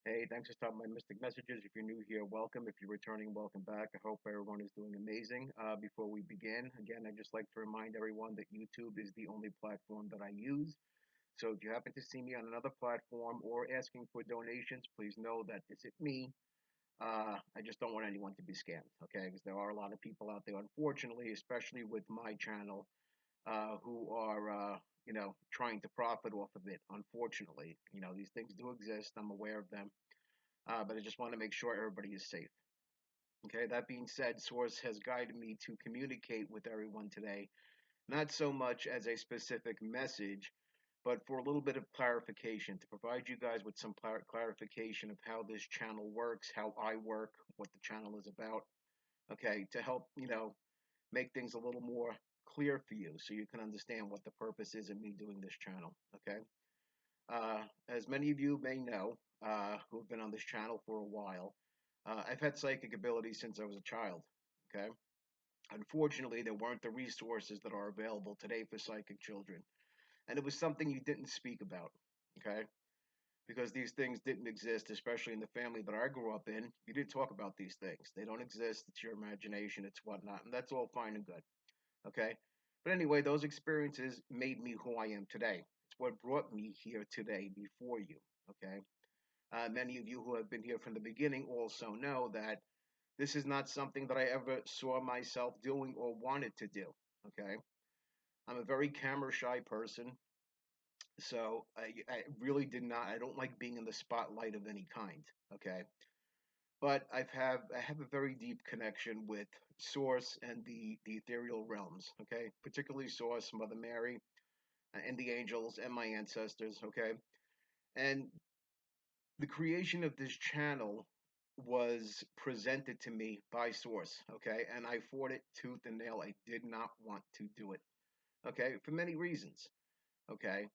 Hey, thanks for stopping by Mystic Messages. If you're new here, welcome. If you're returning, welcome back. I hope everyone is doing amazing. Before we begin, again, I'd just like to remind everyone that YouTube is the only platform that I use. So if you happen to see me on another platform or asking for donations, please know that it's me. I just don't want anyone to be scammed, okay? Because there are a lot of people out there, unfortunately, especially with my channel, who are, trying to profit off of it. Unfortunately, these things do exist. I'm aware of them, but I just want to make sure everybody is safe. Okay, that being said, Source has guided me to communicate with everyone today, not so much as a specific message, but for a little bit of clarification, to provide you guys with some clarification of how this channel works, how I work, what the channel is about. Okay, to help, make things a little more clear for you so you can understand what the purpose is of me doing this channel. Okay, as many of you may know, who have been on this channel for a while, I've had psychic abilities since I was a child. Okay. Unfortunately, there weren't the resources that are available today for psychic children. And it was something you didn't speak about. Okay. Because these things didn't exist, especially in the family that I grew up in. You didn't talk about these things. They don't exist. It's your imagination. It's whatnot. And that's all fine and good. Okay. But anyway, those experiences made me who I am today. It's what brought me here today before you. Okay. Many of you who have been here from the beginning also know that this is not something that I ever saw myself doing or wanted to do. Okay. I'm a very camera shy person. So I really did not, I don't like being in the spotlight of any kind. Okay. But I have a very deep connection with Source and the ethereal realms. Okay. Particularly Source, Mother Mary, and the angels and my ancestors. Okay. And the creation of this channel was presented to me by Source, okay? And I fought it tooth and nail. I did not want to do it, okay? For many reasons, okay?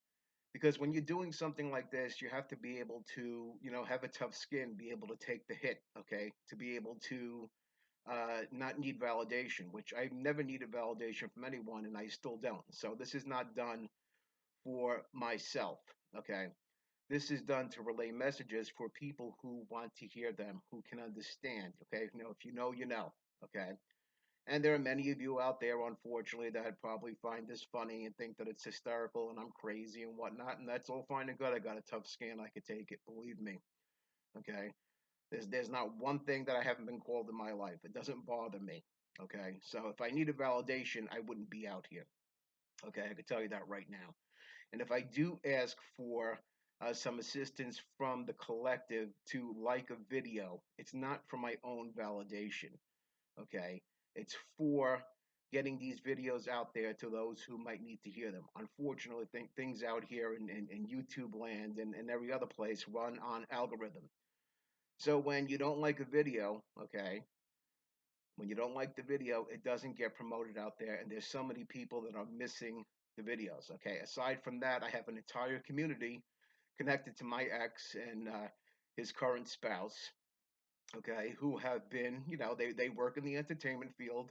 Because when you're doing something like this, you have to be able to, have a tough skin, be able to take the hit, okay? To be able to not need validation, which I've never needed validation from anyone, and I still don't. So this is not done for myself, okay? This is done to relay messages for people who want to hear them, who can understand. Okay, if you know, you know. Okay, and there are many of you out there, unfortunately, that probably find this funny and think that it's hysterical and I'm crazy and whatnot, and that's all fine and good. I got a tough skin, I could take it. Believe me. Okay, there's not one thing that I haven't been called in my life. It doesn't bother me. Okay, so if I needed validation, I wouldn't be out here. Okay, I could tell you that right now. And if I do ask for some assistance from the collective to like a video, it's not for my own validation, okay? It's for getting these videos out there to those who might need to hear them. Unfortunately, things out here in YouTube land and every other place run on algorithm. So when you don't like a video, okay, when you don't like the video, it doesn't get promoted out there, and there's so many people that are missing the videos. Okay, aside from that, I have an entire community connected to my ex and his current spouse. Okay, who have been, they work in the entertainment field,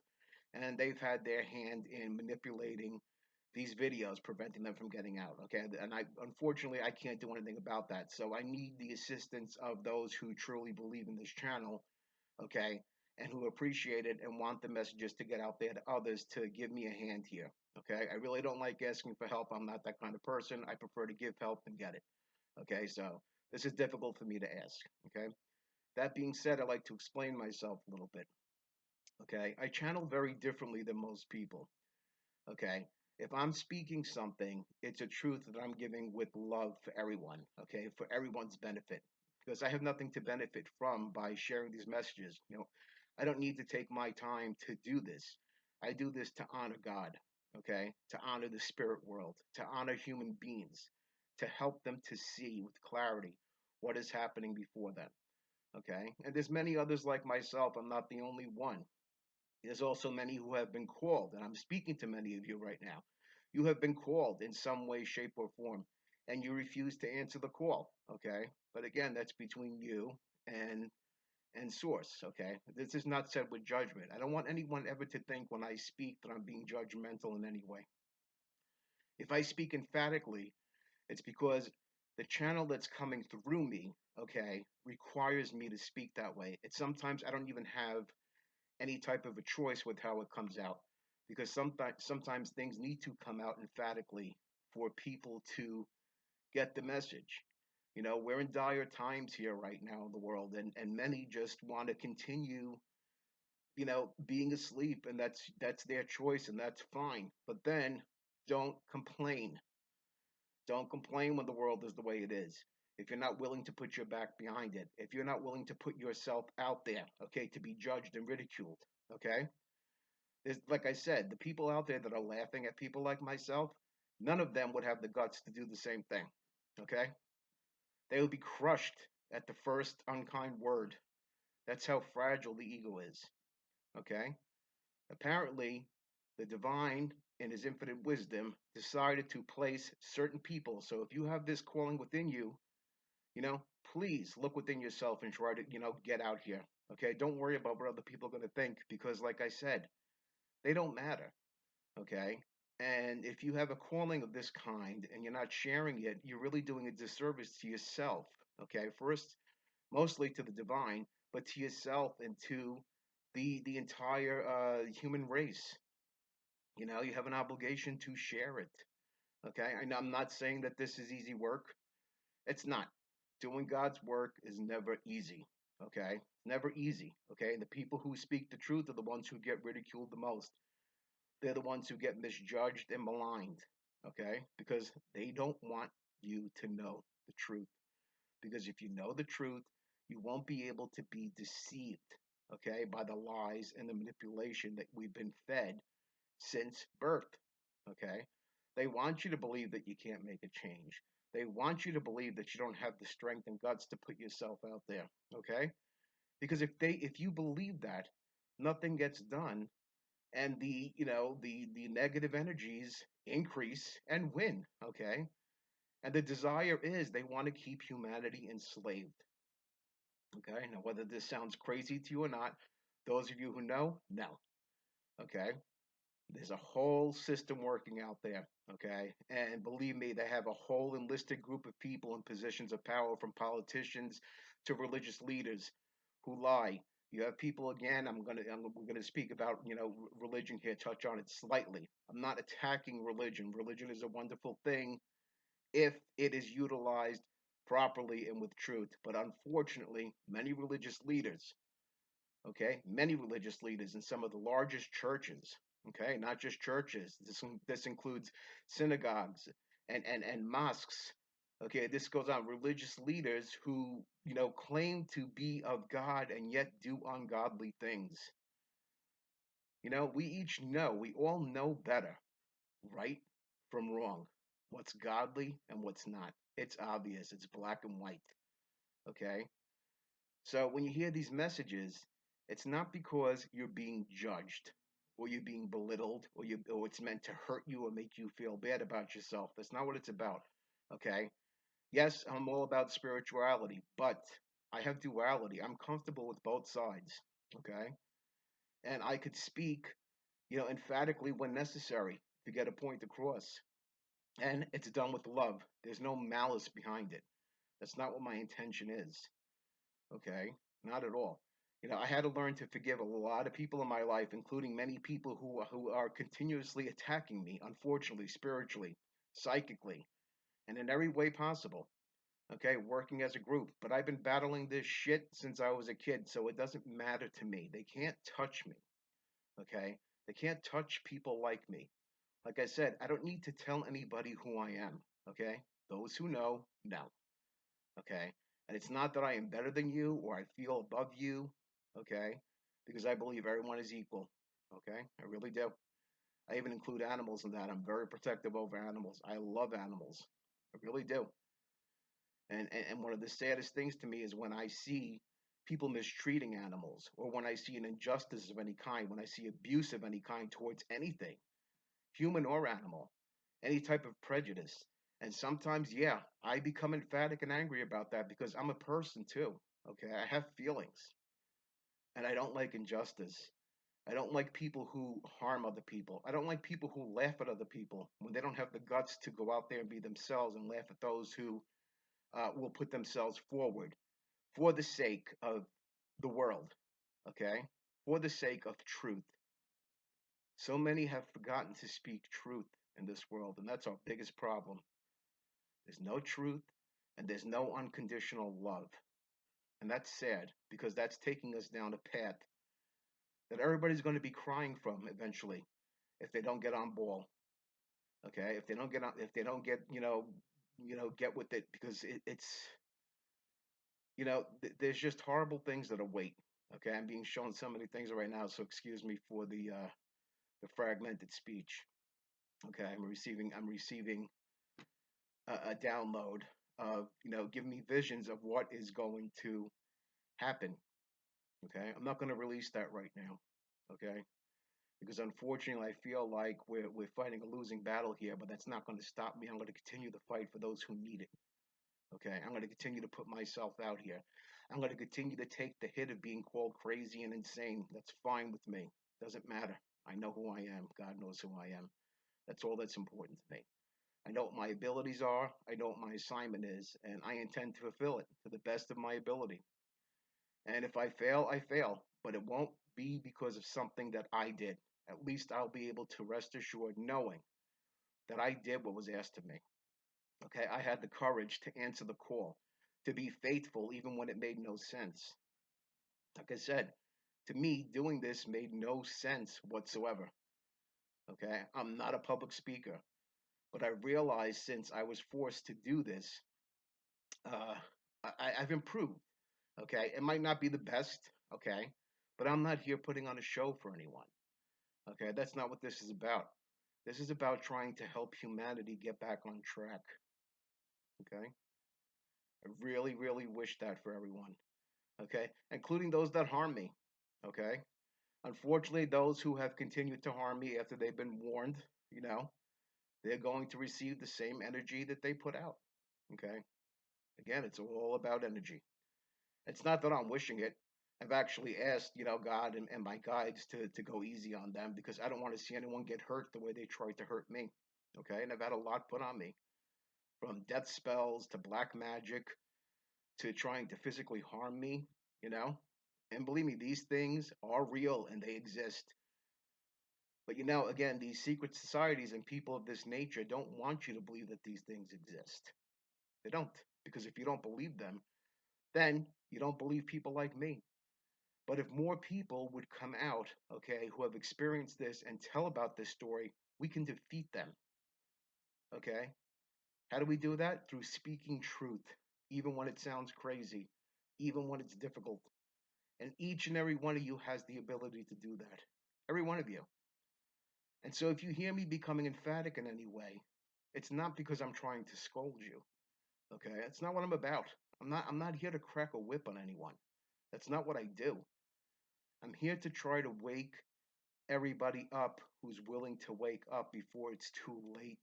and they've had their hand in manipulating these videos, preventing them from getting out. Okay, and I unfortunately I can't do anything about that. So I need the assistance of those who truly believe in this channel, okay, and who appreciate it and want the messages to get out there to others to give me a hand here. Okay, I really don't like asking for help. I'm not that kind of person. I prefer to give help and get it. Okay, so this is difficult for me to ask. Okay, that being said, I like to explain myself a little bit. Okay, I channel very differently than most people. Okay, if I'm speaking something, it's a truth that I'm giving with love for everyone. Okay, for everyone's benefit, because I have nothing to benefit from by sharing these messages. I don't need to take my time to do this. I do this to honor God, okay? To honor the spirit world, to honor human beings, to help them to see with clarity what is happening before them, okay? And there's many others like myself. I'm not the only one. There's also many who have been called, and I'm speaking to many of you right now. You have been called in some way, shape, or form, and you refuse to answer the call, okay? But again, that's between you and source, okay? This is not said with judgment. I don't want anyone ever to think when I speak that I'm being judgmental in any way. If I speak emphatically, it's because the channel that's coming through me, okay, requires me to speak that way. It's sometimes I don't even have any type of a choice with how it comes out because sometimes things need to come out emphatically for people to get the message. You know, we're in dire times here right now in the world, and many just want to continue, being asleep, and that's their choice, and that's fine. But then don't complain. Don't complain when the world is the way it is. If you're not willing to put your back behind it, if you're not willing to put yourself out there, okay, to be judged and ridiculed, okay? There's, like I said, the people out there that are laughing at people like myself, none of them would have the guts to do the same thing, okay? They would be crushed at the first unkind word. That's how fragile the ego is, okay? Apparently, the divine, in his infinite wisdom, decided to place certain people. So if you have this calling within you, you know, please look within yourself and try to, get out here. Okay. Don't worry about what other people are going to think because, like I said, they don't matter. Okay. And if you have a calling of this kind and you're not sharing it, you're really doing a disservice to yourself. Okay. First, mostly to the divine, but to yourself and to the entire human race. You have an obligation to share it. Okay. I'm not saying that this is easy work. It's not. Doing God's work is never easy. Okay. Never easy. Okay. And the people who speak the truth are the ones who get ridiculed the most. They're the ones who get misjudged and maligned. Okay. Because they don't want you to know the truth. Because if you know the truth, you won't be able to be deceived. Okay. By the lies and the manipulation that we've been fed since birth. Okay? They want you to believe that you can't make a change. They want you to believe that you don't have the strength and guts to put yourself out there. Okay? Because if you believe that, nothing gets done and the negative energies increase and win. Okay? And the desire is they want to keep humanity enslaved. Okay? Now whether this sounds crazy to you or not, those of you who know, okay? There's a whole system working out there, okay? And believe me, they have a whole enlisted group of people in positions of power, from politicians to religious leaders who lie. You have people again. We're gonna speak about religion here, touch on it slightly. I'm not attacking religion. Religion is a wonderful thing if it is utilized properly and with truth. But unfortunately, many religious leaders, okay, many religious leaders in some of the largest churches, okay, not just churches, this includes synagogues and mosques, okay, this goes on, religious leaders who claim to be of God and yet do ungodly things. We all know better, right from wrong, what's godly and what's not. It's obvious, it's black and white. Okay. So when you hear these messages, it's not because you're being judged or you're being belittled or it's meant to hurt you or make you feel bad about yourself. That's not what it's about. Okay? Yes, I'm all about spirituality, but I have duality. I'm comfortable with both sides. Okay? And I could speak, emphatically when necessary to get a point across. And it's done with love. There's no malice behind it. That's not what my intention is. Okay, not at all. I had to learn to forgive a lot of people in my life, including many people who are continuously attacking me, unfortunately, spiritually, psychically, and in every way possible. Okay, working as a group. But I've been battling this shit since I was a kid, so it doesn't matter to me. They can't touch me. Okay? They can't touch people like me. Like I said, I don't need to tell anybody who I am. Okay? Those who know. Okay? And it's not that I am better than you or I feel above you, okay? Because I believe everyone is equal, okay? I really do. I even include animals in that. I'm very protective over animals. I love animals. I really do. And one of the saddest things to me is when I see people mistreating animals or when I see an injustice of any kind, when I see abuse of any kind towards anything, human or animal, any type of prejudice. And sometimes, yeah, I become emphatic and angry about that because I'm a person too. Okay, I have feelings and I don't like injustice. I don't like people who harm other people. I don't like people who laugh at other people when they don't have the guts to go out there and be themselves and laugh at those who will put themselves forward for the sake of the world, okay? For the sake of truth. So many have forgotten to speak truth in this world, and that's our biggest problem. There's no truth and there's no unconditional love. And that's sad because that's taking us down a path that everybody's going to be crying from eventually if they don't get on ball. Okay, if they don't get on, if they don't get, get with it, because it's, there's just horrible things that await. Okay, I'm being shown so many things right now, so excuse me for the fragmented speech. Okay, I'm receiving a download of, give me visions of what is going to happen. Okay, I'm not going to release that right now. Okay, because unfortunately, I feel like we're fighting a losing battle here, but that's not going to stop me. I'm going to continue the fight for those who need it. Okay, I'm going to continue to put myself out here. I'm going to continue to take the hit of being called crazy and insane. That's fine with me. Doesn't matter. I know who I am. God knows who I am. That's all that's important to me. I know what my abilities are. I know what my assignment is, and I intend to fulfill it to the best of my ability. And if I fail, I fail, but it won't be because of something that I did. At least I'll be able to rest assured knowing that I did what was asked of me. Okay, I had the courage to answer the call, to be faithful even when it made no sense. Like I said, to me, doing this made no sense whatsoever. Okay, I'm not a public speaker, but I realized since I was forced to do this, uh, I've improved. Okay, it might not be the best. Okay, but I'm not here putting on a show for anyone. Okay, that's not what this is about. This is about trying to help humanity get back on track. Okay, I really, really wish that for everyone. Okay, including those that harm me. Okay, unfortunately, those who have continued to harm me after they've been warned, you know, they're going to receive the same energy that they put out. Okay, again, it's all about energy. It's not that I'm wishing it. I've actually asked, God and my guides to go easy on them because I don't want to see anyone get hurt the way they tried to hurt me. Okay, and I've had a lot put on me, from death spells to black magic to trying to physically harm me, you know? And believe me, these things are real and they exist. But again, these secret societies and people of this nature don't want you to believe that these things exist. They don't. Because if you don't believe them, then you don't believe people like me. But if more people would come out, okay, who have experienced this and tell about this story, we can defeat them. Okay? How do we do that? Through speaking truth, even when it sounds crazy, even when it's difficult. And each and every one of you has the ability to do that. Every one of you. And so if you hear me becoming emphatic in any way, it's not because I'm trying to scold you. Okay? That's not what I'm about. I'm not here to crack a whip on anyone. That's not what I do. I'm here to try to wake everybody up who's willing to wake up before it's too late.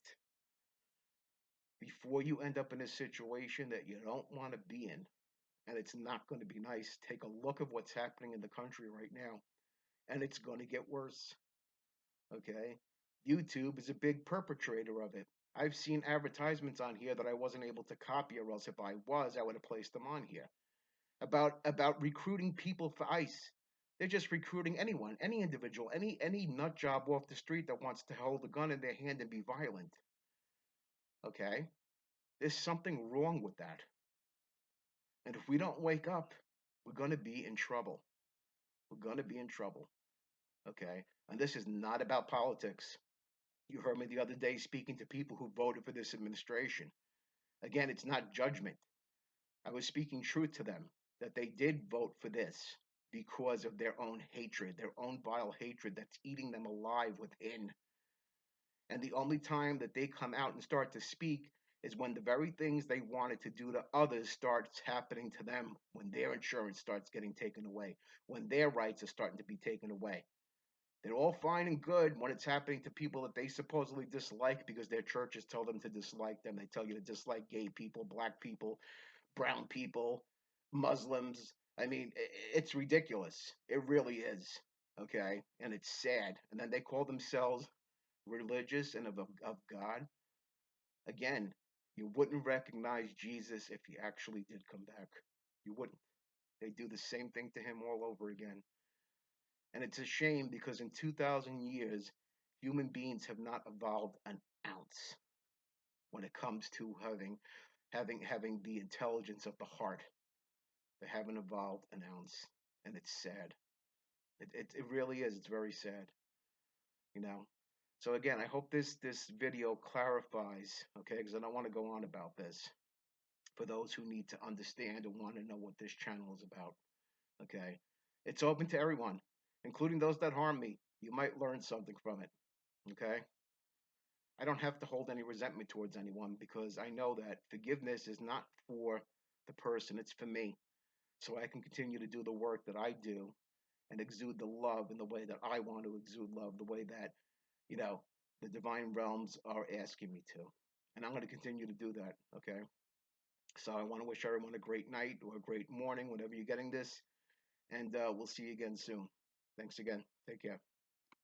Before you end up in a situation that you don't want to be in. And it's not going to be nice. Take a look at what's happening in the country right now. And it's going to get worse. Okay? YouTube is a big perpetrator of it. I've seen advertisements on here that I wasn't able to copy, or else if I was, I would have placed them on here. About recruiting people for ICE. They're just recruiting anyone, any individual, any nut job off the street that wants to hold a gun in their hand and be violent. Okay? There's something wrong with that. And if we don't wake up, we're going to be in trouble. We're going to be in trouble. Okay? And this is not about politics. You heard me the other day speaking to people who voted for this administration. Again, it's not judgment. I was speaking truth to them that they did vote for this because of their own hatred, their own vile hatred that's eating them alive within. And the only time that they come out and start to speak is when the very things they wanted to do to others starts happening to them, when their insurance starts getting taken away, when their rights are starting to be taken away. They're all fine and good when it's happening to people that they supposedly dislike because their churches tell them to dislike them. They tell you to dislike gay people, black people, brown people, Muslims. I mean, it's ridiculous. It really is. Okay. And it's sad. And then they call themselves religious and of God. Again, You wouldn't recognize Jesus if he actually did come back. You wouldn't. They do the same thing to him all over again. And it's a shame because in 2,000 years, human beings have not evolved an ounce when it comes to having the intelligence of the heart. They haven't evolved an ounce, and it's sad. It really is. It's very sad, you know. So again, I hope this video clarifies, okay? Because I don't want to go on about this for those who need to understand and want to know what this channel is about. Okay, it's open to everyone, including those that harm me. You might learn something from it. Okay, I don't have to hold any resentment towards anyone because I know that forgiveness is not for the person, it's for me. So I can continue to do the work that I do and exude the love in the way that I want to exude love, the way that, you know, the divine realms are asking me to. And I'm going to continue to do that. Okay. So I want to wish everyone a great night or a great morning, whenever you're getting this. And we'll see you again soon. Thanks again. Take care.